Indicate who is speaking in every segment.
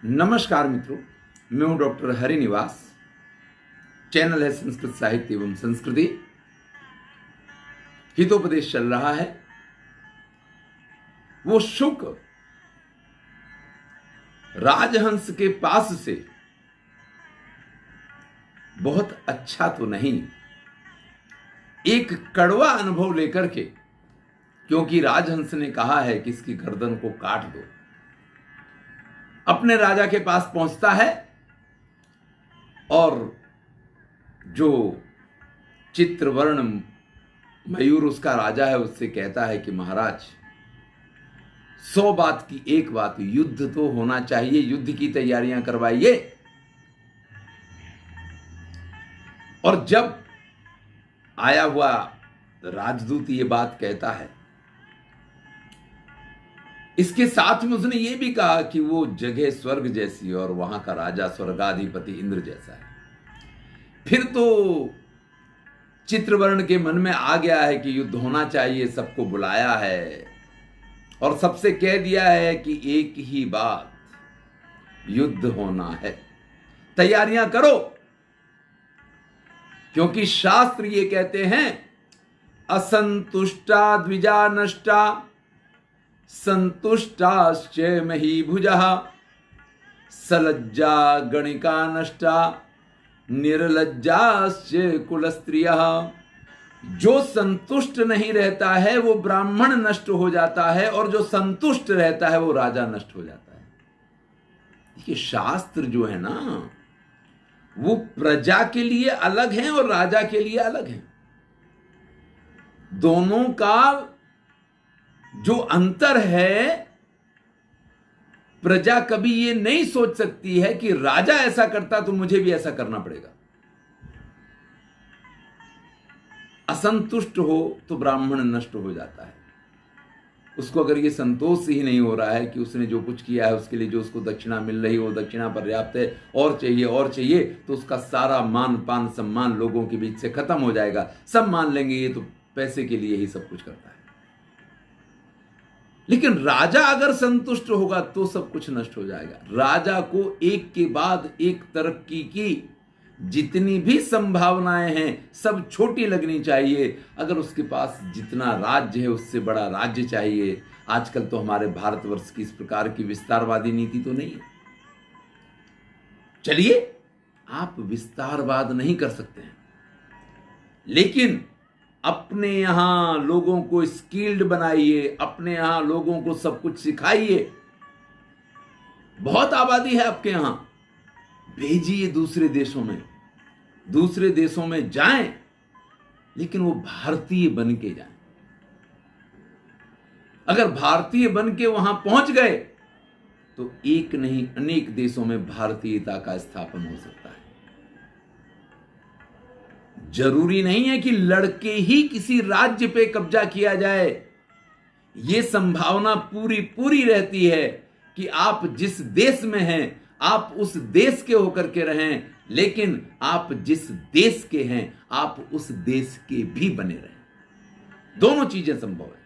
Speaker 1: नमस्कार मित्रों, मैं हूं डॉक्टर हरिनिवास। चैनल है संस्कृत साहित्य एवं संस्कृति। हितोपदेश चल रहा है। वो शुक राजहंस के पास से बहुत अच्छा तो नहीं, एक कड़वा अनुभव लेकर के, क्योंकि राजहंस ने कहा है कि इसकी गर्दन को काट दो, अपने राजा के पास पहुंचता है और जो चित्रवर्ण मयूर उसका राजा है उससे कहता है कि महाराज, 100 बात की एक बात, युद्ध तो होना चाहिए, युद्ध की तैयारियां करवाइए। और जब आया हुआ राजदूत ये बात कहता है, इसके साथ में उसने ये भी कहा कि वो जगह स्वर्ग जैसी और वहां का राजा स्वर्गाधिपति इंद्र जैसा है। फिर तो चित्रवर्ण के मन में आ गया है कि युद्ध होना चाहिए, सबको बुलाया है और सबसे कह दिया है कि एक ही बात, युद्ध होना है, तैयारियां करो। क्योंकि शास्त्र ये कहते हैं, असंतुष्टा द्विजा नष्टा संतुष्टाश्च महीभुजः सलज्जा गणिका नष्टा निर्लज्जाश्च कुलस्त्रियः। जो संतुष्ट नहीं रहता है वो ब्राह्मण नष्ट हो जाता है, और जो संतुष्ट रहता है वो राजा नष्ट हो जाता है। देखिए, शास्त्र जो है ना, वो प्रजा के लिए अलग है और राजा के लिए अलग है। दोनों का जो अंतर है, प्रजा कभी ये नहीं सोच सकती है कि राजा ऐसा करता तो मुझे भी ऐसा करना पड़ेगा। असंतुष्ट हो तो ब्राह्मण नष्ट हो जाता है। उसको अगर ये संतोष ही नहीं हो रहा है कि उसने जो कुछ किया है उसके लिए जो उसको दक्षिणा मिल रही है वो दक्षिणा पर्याप्त है, और चाहिए, तो उसका सारा मान पान सम्मान लोगों के बीच से खत्म हो जाएगा। सब मान लेंगे ये तो पैसे के लिए ही सब कुछ करता है। लेकिन राजा अगर संतुष्ट होगा तो सब कुछ नष्ट हो जाएगा। राजा को एक के बाद एक तरक्की की जितनी भी संभावनाएं हैं सब छोटी लगनी चाहिए। अगर उसके पास जितना राज्य है उससे बड़ा राज्य चाहिए। आजकल तो हमारे भारतवर्ष की इस प्रकार की विस्तारवादी नीति तो नहीं है। चलिए, आप विस्तारवाद नहीं कर सकते हैं, लेकिन अपने यहां लोगों को स्किल्ड बनाइए, अपने यहां लोगों को सब कुछ सिखाइए। बहुत आबादी है आपके यहां, भेजिए दूसरे देशों में जाएं, लेकिन वो भारतीय बन के जाएं। अगर भारतीय बन के वहां पहुंच गए तो एक नहीं अनेक देशों में भारतीयता का स्थापन हो सकता है। जरूरी नहीं है कि लड़के ही किसी राज्य पे कब्जा किया जाए। यह संभावना पूरी रहती है कि आप जिस देश में हैं आप उस देश के होकर के रहें, लेकिन आप जिस देश के हैं आप उस देश के भी बने रहें। दोनों चीजें संभव है।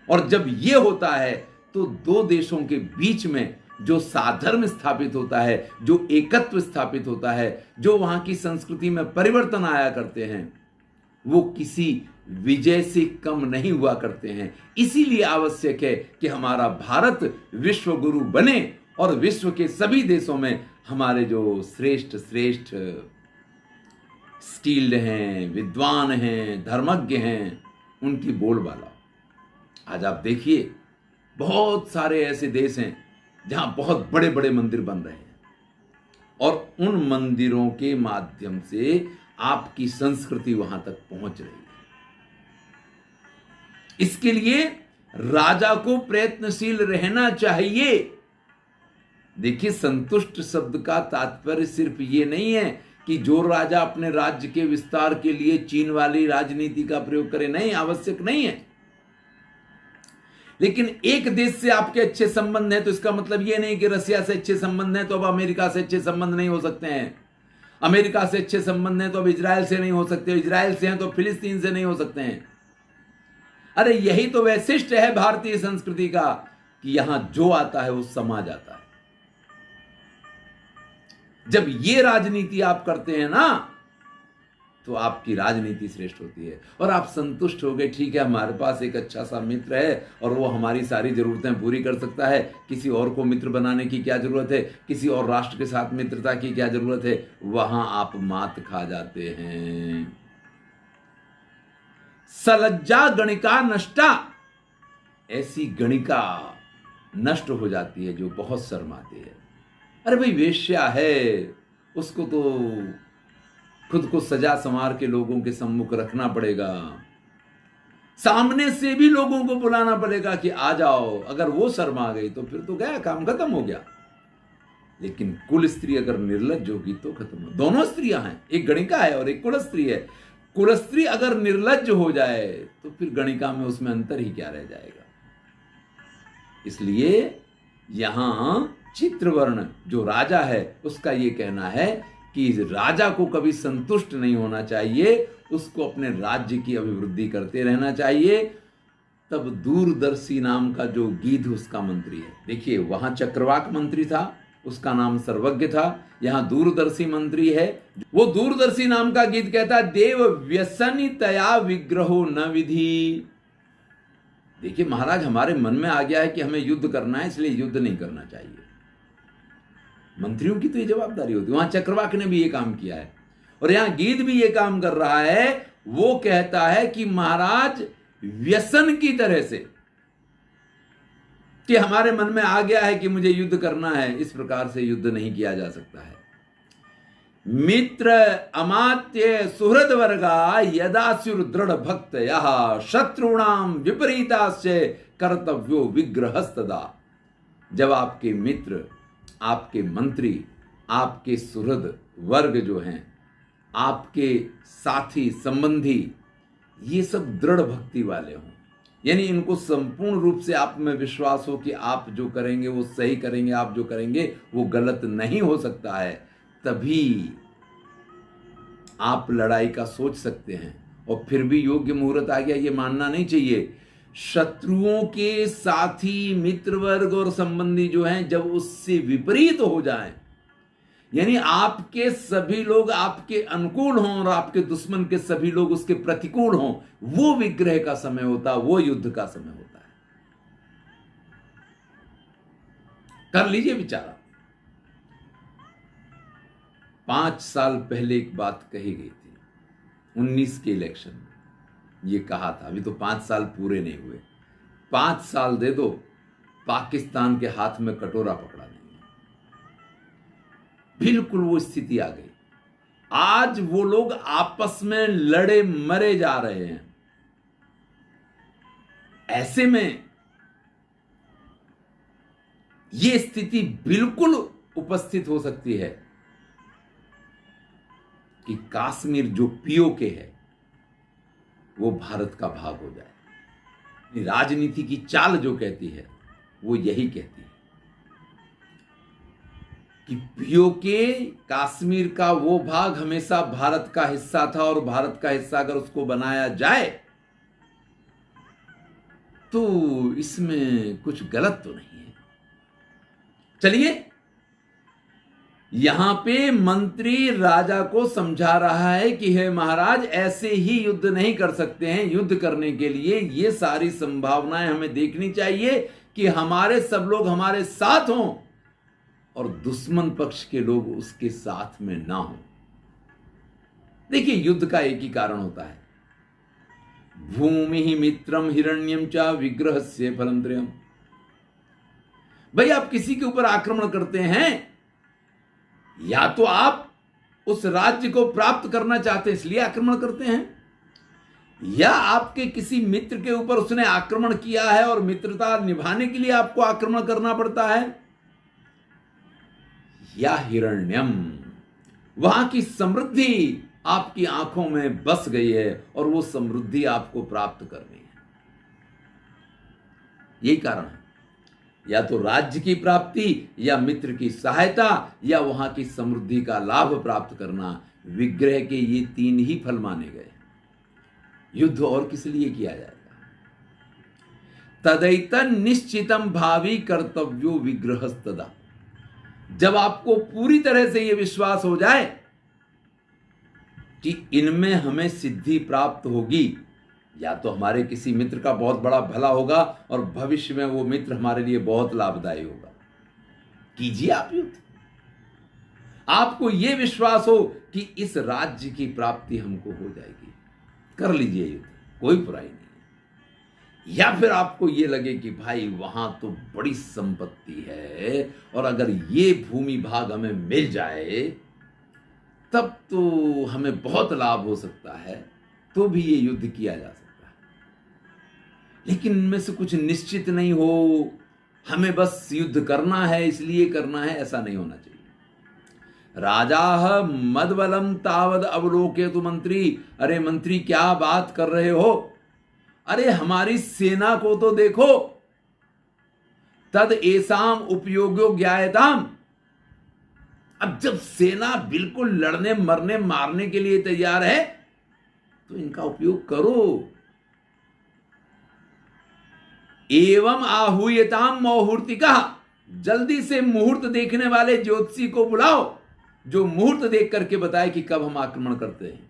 Speaker 1: और जब यह होता है तो दो देशों के बीच में जो साधर्म स्थापित होता है, जो एकत्व स्थापित होता है, जो वहां की संस्कृति में परिवर्तन आया करते हैं, वो किसी विजय से कम नहीं हुआ करते हैं। इसीलिए आवश्यक है कि हमारा भारत विश्व गुरु बने और विश्व के सभी देशों में हमारे जो श्रेष्ठ स्किल्ड हैं, विद्वान हैं, धर्मज्ञ हैं, उनकी बोलबाला। आज आप देखिए, बहुत सारे ऐसे देश हैं जहां बहुत बड़े बड़े मंदिर बन रहे हैं, और उन मंदिरों के माध्यम से आपकी संस्कृति वहां तक पहुंच रही है। इसके लिए राजा को प्रयत्नशील रहना चाहिए। देखिए, संतुष्ट शब्द का तात्पर्य सिर्फ ये नहीं है कि जो राजा अपने राज्य के विस्तार के लिए चीन वाली राजनीति का प्रयोग करे, नहीं, आवश्यक नहीं है। लेकिन एक देश से आपके अच्छे संबंध हैं तो इसका मतलब यह नहीं कि रसिया से अच्छे संबंध हैं तो अब अमेरिका से अच्छे संबंध नहीं हो सकते हैं। अमेरिका से अच्छे संबंध हैं तो अब इजराइल से नहीं हो सकते, इजराइल से हैं तो फिलिस्तीन से नहीं हो सकते हैं। अरे यही तो वैशिष्ट्य है भारतीय संस्कृति का कि यहां जो आता है वो समा जाता है। जब ये राजनीति आप करते हैं ना, तो आपकी राजनीति श्रेष्ठ होती है और आप संतुष्ट हो गए, ठीक है हमारे पास एक अच्छा सा मित्र है और वो हमारी सारी जरूरतें पूरी कर सकता है, किसी और को मित्र बनाने की क्या जरूरत है, किसी और राष्ट्र के साथ मित्रता की क्या जरूरत है। वहां आप मात खा जाते हैं। सलज्जा गणिका नष्टा, ऐसी गणिका नष्ट हो जाती है जो बहुत शर्माती है। अरे भाई वेश्या है, उसको तो खुद को सजा संवार के लोगों के सम्मुख रखना पड़ेगा, सामने से भी लोगों को बुलाना पड़ेगा कि आ जाओ। अगर वो शर्मा गई तो फिर तो गया, काम खत्म हो गया। लेकिन कुल स्त्री अगर निर्लज्ज होगी तो खत्म हो। दोनों स्त्रियां हैं, एक गणिका है और एक कुल स्त्री है। कुल स्त्री अगर निर्लज्ज हो जाए तो फिर गणिका में उसमें अंतर ही क्या रह जाएगा। इसलिए यहां चित्रवर्ण जो राजा है उसका यह कहना है कि राजा को कभी संतुष्ट नहीं होना चाहिए, उसको अपने राज्य की अभिवृद्धि करते रहना चाहिए। तब दूरदर्शी नाम का जो गीध उसका मंत्री है, देखिए वहां चक्रवाक मंत्री था, उसका नाम सर्वज्ञ था, यहां दूरदर्शी मंत्री है। वो दूरदर्शी नाम का गीत कहता है, देव व्यसनितया विग्रहो न विधि। देखिए महाराज, हमारे मन में आ गया है कि हमें युद्ध करना है, इसलिए युद्ध नहीं करना चाहिए। मंत्रियों की तो ये जवाबदारी होती है। वहां चक्रवाक ने भी ये काम किया है और यहां गीत भी ये काम कर रहा है। वो कहता है कि महाराज व्यसन की तरह से, कि हमारे मन में आ गया है कि मुझे युद्ध करना है, इस प्रकार से युद्ध नहीं किया जा सकता है। मित्र अमात्य सुहृद वर्गा यदासुर दृढ़ भक्त यह शत्रुणाम विपरीतास्य कर्तव्यो विग्रहस्तदा। जब आपके मित्र, आपके मंत्री, आपके सुहृद वर्ग जो हैं, आपके साथी संबंधी, ये सब दृढ़ भक्ति वाले हों, यानी इनको संपूर्ण रूप से आप में विश्वास हो कि आप जो करेंगे वो सही करेंगे, आप जो करेंगे वो गलत नहीं हो सकता है, तभी आप लड़ाई का सोच सकते हैं। और फिर भी योग्य मुहूर्त आ गया ये मानना नहीं चाहिए। शत्रुओं के साथी, मित्र वर्ग और संबंधी जो हैं, जब उससे विपरीत हो जाएं, यानी आपके सभी लोग आपके अनुकूल हों और आपके दुश्मन के सभी लोग उसके प्रतिकूल हों, वो विग्रह का समय होता है, वो युद्ध का समय होता है। कर लीजिए विचारा। 5 साल पहले एक बात कही गई थी 19 के इलेक्शन में, ये कहा था, अभी तो 5 साल पूरे नहीं हुए, 5 साल दे दो, पाकिस्तान के हाथ में कटोरा पकड़ा नहीं। बिल्कुल वो स्थिति आ गई। आज वो लोग आपस में लड़े मरे जा रहे हैं। ऐसे में ये स्थिति बिल्कुल उपस्थित हो सकती है कि कश्मीर जो पीओके है वो भारत का भाग हो जाए। राजनीति की चाल जो कहती है वो यही कहती है कि पीओके कश्मीर का वो भाग हमेशा भारत का हिस्सा था और भारत का हिस्सा अगर उसको बनाया जाए तो इसमें कुछ गलत तो नहीं है। चलिए, यहां पे मंत्री राजा को समझा रहा है कि हे महाराज, ऐसे ही युद्ध नहीं कर सकते हैं। युद्ध करने के लिए ये सारी संभावनाएं हमें देखनी चाहिए कि हमारे सब लोग हमारे साथ हों और दुश्मन पक्ष के लोग उसके साथ में ना हों। देखिए, युद्ध का एक ही कारण होता है, भूमि ही मित्रम हिरण्यम च विग्रहस्य फलम त्रयम्। भाई, आप किसी के ऊपर आक्रमण करते हैं, या तो आप उस राज्य को प्राप्त करना चाहते हैं इसलिए आक्रमण करते हैं, या आपके किसी मित्र के ऊपर उसने आक्रमण किया है और मित्रता निभाने के लिए आपको आक्रमण करना पड़ता है, या हिरण्यम, वहां की समृद्धि आपकी आंखों में बस गई है और वो समृद्धि आपको प्राप्त करनी है। यही कारण है, या तो राज्य की प्राप्ति, या मित्र की सहायता, या वहां की समृद्धि का लाभ प्राप्त करना। विग्रह के ये 3 ही फल माने गए। युद्ध और किस लिए किया जाएगा? तदैतन निश्चितम भावी कर्तव्यो विग्रहस्तदा। जब आपको पूरी तरह से यह विश्वास हो जाए कि इनमें हमें सिद्धि प्राप्त होगी, या तो हमारे किसी मित्र का बहुत बड़ा भला होगा और भविष्य में वो मित्र हमारे लिए बहुत लाभदायी होगा, कीजिए आप युद्ध। आपको यह विश्वास हो कि इस राज्य की प्राप्ति हमको हो जाएगी, कर लीजिए युद्ध, कोई बुराई नहीं है। या फिर आपको यह लगे कि भाई वहां तो बड़ी संपत्ति है और अगर ये भूमि भाग हमें मिल जाए तब तो हमें बहुत लाभ हो सकता है, तो भी ये युद्ध किया जा सकता है। लेकिन इनमें से कुछ निश्चित नहीं हो, हमें बस युद्ध करना है इसलिए करना है, ऐसा नहीं होना चाहिए। राजा मदबलम तावद अवलोकेतु मंत्री। अरे मंत्री क्या बात कर रहे हो, अरे हमारी सेना को तो देखो। तद एसाम उपयोगो ज्ञायताम। अब जब सेना बिल्कुल लड़ने मरने मारने के लिए तैयार है तो इनका उपयोग करो। एवं आहूयताम मुहूर्तिका। जल्दी से मुहूर्त देखने वाले ज्योतिषी को बुलाओ जो मुहूर्त देख करके बताए कि कब हम आक्रमण करते हैं।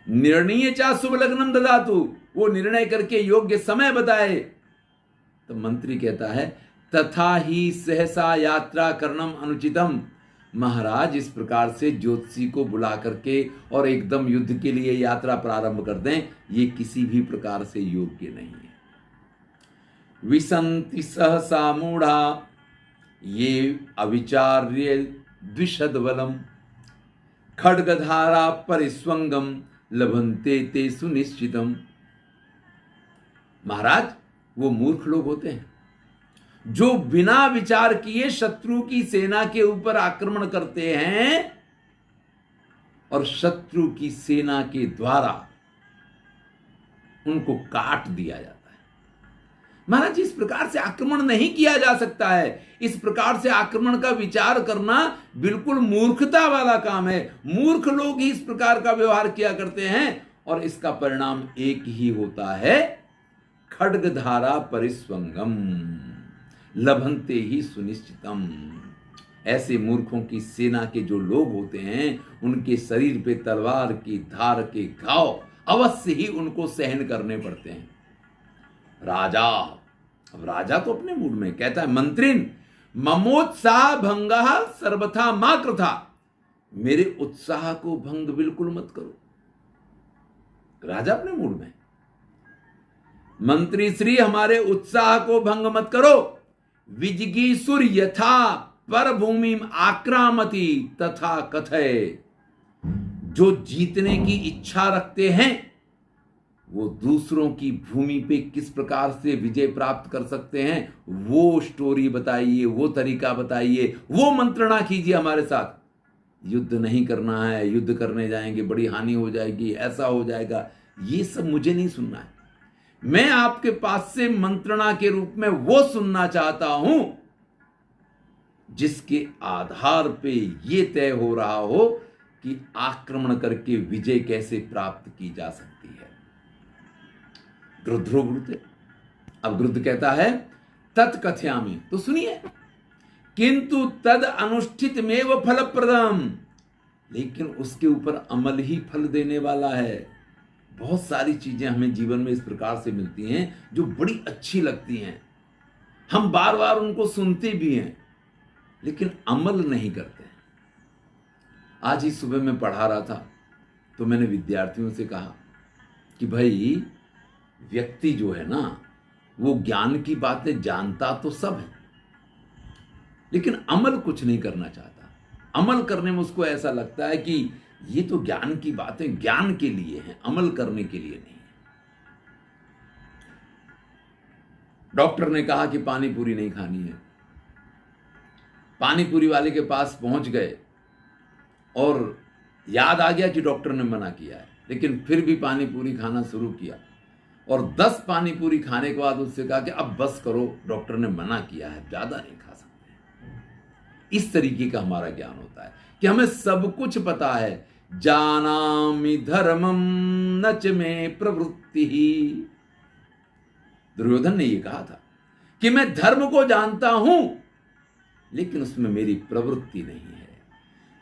Speaker 1: निर्णय चा शुभ लग्नम ददातु। वो निर्णय करके योग्य समय बताए। तो मंत्री कहता है तथा ही सहसा यात्रा कर्णम अनुचितम। महाराज इस प्रकार से ज्योतिषी को बुला करके और एकदम युद्ध के लिए यात्रा प्रारंभ कर दें, ये किसी भी प्रकार से योग्य नहीं है। विसंति सहसा मूढ़ा ये अविचार्य द्विषद बलम। खड्गधारा परिस्वंगम लभंते ते सुनिश्चितम। महाराज वो मूर्ख लोग होते हैं जो बिना विचार किए शत्रु की सेना के ऊपर आक्रमण करते हैं और शत्रु की सेना के द्वारा उनको काट दिया जाता है। महाराज इस प्रकार से आक्रमण नहीं किया जा सकता है। इस प्रकार से आक्रमण का विचार करना बिल्कुल मूर्खता वाला काम है। मूर्ख लोग ही इस प्रकार का व्यवहार किया करते हैं और इसका परिणाम एक ही होता है, खड्गधारा परिस्वंगम लभंते ही सुनिश्चितम। ऐसे मूर्खों की सेना के जो लोग होते हैं उनके शरीर पे तलवार की धार के घाव अवश्य ही उनको सहन करने पड़ते हैं। राजा, अब राजा तो अपने मूड में कहता है मंत्रिन ममोत्साह भंगा सर्वथा मा कृथा। मेरे उत्साह को भंग बिल्कुल मत करो। राजा अपने मूड में, मंत्री श्री हमारे उत्साह को भंग मत करो। विजिगीसुर यथा पर भूमि आक्रामति तथा कथय। जो जीतने की इच्छा रखते हैं वो दूसरों की भूमि पे किस प्रकार से विजय प्राप्त कर सकते हैं वो स्टोरी बताइए, वो तरीका बताइए, वो मंत्रणा कीजिए हमारे साथ। युद्ध नहीं करना है, युद्ध करने जाएंगे बड़ी हानि हो जाएगी, ऐसा हो जाएगा, ये सब मुझे नहीं सुनना है। मैं आपके पास से मंत्रणा के रूप में वो सुनना चाहता हूं जिसके आधार पे ये तय हो रहा हो कि आक्रमण करके विजय कैसे प्राप्त की जा सकती है। गृध्रो ब्रूते। अब गृध्र कहता है तत्कथयामि, तो सुनिए, किंतु तद अनुष्ठित में वो फलप्रदम। लेकिन उसके ऊपर अमल ही फल देने वाला है। बहुत सारी चीजें हमें जीवन में इस प्रकार से मिलती हैं जो बड़ी अच्छी लगती हैं, हम बार बार उनको सुनते भी हैं लेकिन अमल नहीं करते हैं। आज ही सुबह मैं पढ़ा रहा था तो मैंने विद्यार्थियों से कहा कि भाई व्यक्ति जो है ना वो ज्ञान की बातें जानता तो सब है लेकिन अमल कुछ नहीं करना चाहता। अमल करने में उसको ऐसा लगता है कि ये तो ज्ञान की बातें ज्ञान के लिए हैं, अमल करने के लिए नहीं है। डॉक्टर ने कहा कि पानी पूरी नहीं खानी है। पानी पूरी वाले के पास पहुंच गए और याद आ गया कि डॉक्टर ने मना किया है, लेकिन फिर भी पानी पूरी खाना शुरू किया और 10 पानी पूरी खाने के बाद उससे कहा कि अब बस करो, डॉक्टर ने मना किया है, ज्यादा नहीं खा सकते। इस तरीके का हमारा ज्ञान होता है कि हमें सब कुछ पता है। जानामि धर्मम नच में प्रवृत्ति ही। दुर्योधन ने यह कहा था कि मैं धर्म को जानता हूं लेकिन उसमें मेरी प्रवृत्ति नहीं है।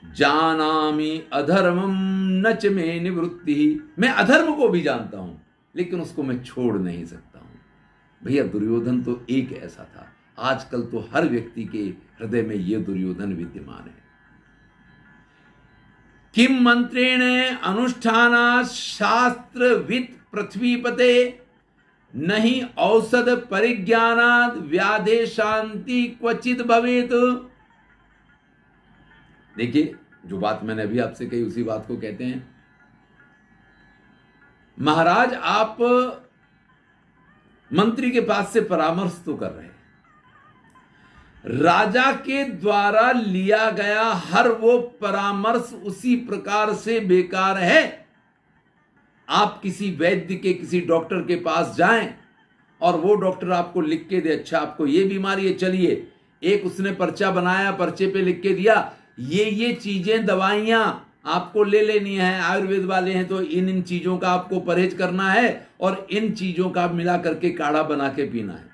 Speaker 1: जानामि अधर्मम न च मे निवृत्ति, मैं अधर्म को भी जानता हूं लेकिन उसको मैं छोड़ नहीं सकता हूं। भैया दुर्योधन तो एक ऐसा था, आजकल तो हर व्यक्ति के हृदय में यह दुर्योधन विद्यमान है। किम मंत्रेण अनुष्ठाना शास्त्रवित् पृथ्वीपते, नहीं औषध परिज्ञानाद व्याधे शांति क्वचित भवेत। देखिए, जो बात मैंने अभी आपसे कही उसी बात को कहते हैं। महाराज, आप मंत्री के पास से परामर्श तो कर रहे हैं, राजा के द्वारा लिया गया हर वो परामर्श उसी प्रकार से बेकार है। आप किसी वैद्य के, किसी डॉक्टर के पास जाएं और वो डॉक्टर आपको लिख के दे, अच्छा आपको ये बीमारी है, चलिए एक उसने पर्चा बनाया, पर्चे पे लिख के दिया, ये चीजें दवाइयां आपको ले लेनी है, आयुर्वेद वाले हैं तो इन चीजों का आपको परहेज करना है और इन चीजों का मिला करके काढ़ा बना के पीना है।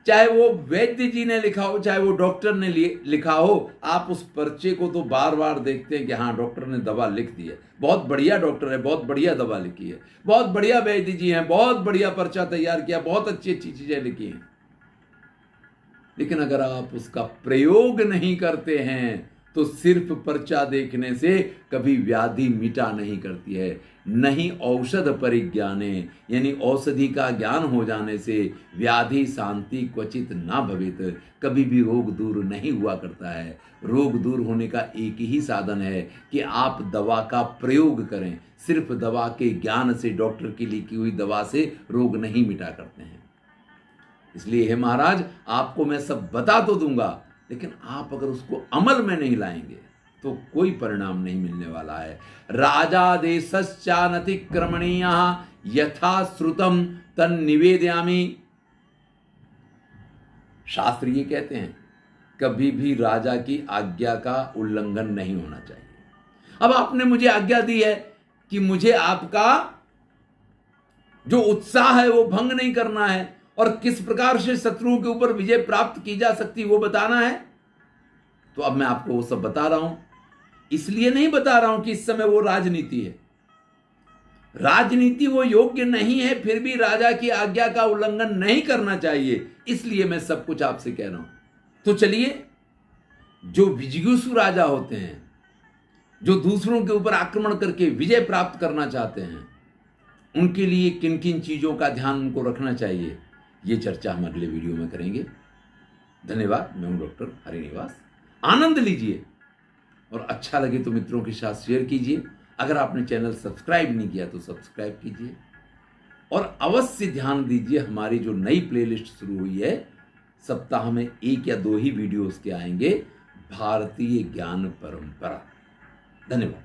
Speaker 1: चाहे वो वैद्य जी ने लिखा हो, चाहे वो डॉक्टर ने लिखा हो, आप उस पर्चे को तो बार बार देखते हैं कि हाँ डॉक्टर ने दवा लिख दी है, बहुत बढ़िया डॉक्टर है, बहुत बढ़िया दवा लिखी है, बहुत बढ़िया वैद्य जी हैं, बहुत बढ़िया पर्चा तैयार किया, बहुत अच्छी अच्छी चीजें लिखी हैं। लेकिन अगर आप उसका प्रयोग नहीं करते हैं तो सिर्फ पर्चा देखने से कभी व्याधि मिटा नहीं करती है। नहीं औषध परिज्ञाने, यानी औषधि का ज्ञान हो जाने से व्याधि शांति क्वचित ना भवेत, कभी भी रोग दूर नहीं हुआ करता है। रोग दूर होने का एक ही साधन है कि आप दवा का प्रयोग करें। सिर्फ दवा के ज्ञान से, डॉक्टर की लिखी हुई दवा से रोग नहीं मिटा करते हैं। इसलिए हे महाराज, आपको मैं सब बता तो दूंगा, लेकिन आप अगर उसको अमल में नहीं लाएंगे तो कोई परिणाम नहीं मिलने वाला है। राजादेशश्चानतिक्रमणीय यथा श्रुतम तन निवेदयामि। शास्त्र ये कहते हैं कभी भी राजा की आज्ञा का उल्लंघन नहीं होना चाहिए। अब आपने मुझे आज्ञा दी है कि मुझे आपका जो उत्साह है वो भंग नहीं करना है और किस प्रकार से शत्रुओं के ऊपर विजय प्राप्त की जा सकती वो बताना है, तो अब मैं आपको वो सब बता रहा हूं। इसलिए नहीं बता रहा हूं कि इस समय वो राजनीति है, राजनीति वो योग्य नहीं है, फिर भी राजा की आज्ञा का उल्लंघन नहीं करना चाहिए, इसलिए मैं सब कुछ आपसे कह रहा हूं। तो चलिए, जो विजिगीषु राजा होते हैं, जो दूसरों के ऊपर आक्रमण करके विजय प्राप्त करना चाहते हैं, उनके लिए किन किन चीजों का ध्यान उनको रखना चाहिए, ये चर्चा हम अगले वीडियो में करेंगे। धन्यवाद। मैं हूं डॉक्टर हरिनिवास। आनंद लीजिए और अच्छा लगे तो मित्रों के साथ शेयर कीजिए। अगर आपने चैनल सब्सक्राइब नहीं किया तो सब्सक्राइब कीजिए और अवश्य ध्यान दीजिए, हमारी जो नई प्लेलिस्ट शुरू हुई है, सप्ताह में 1 या 2 ही वीडियोस के आएंगे, भारतीय ज्ञान परंपरा। धन्यवाद।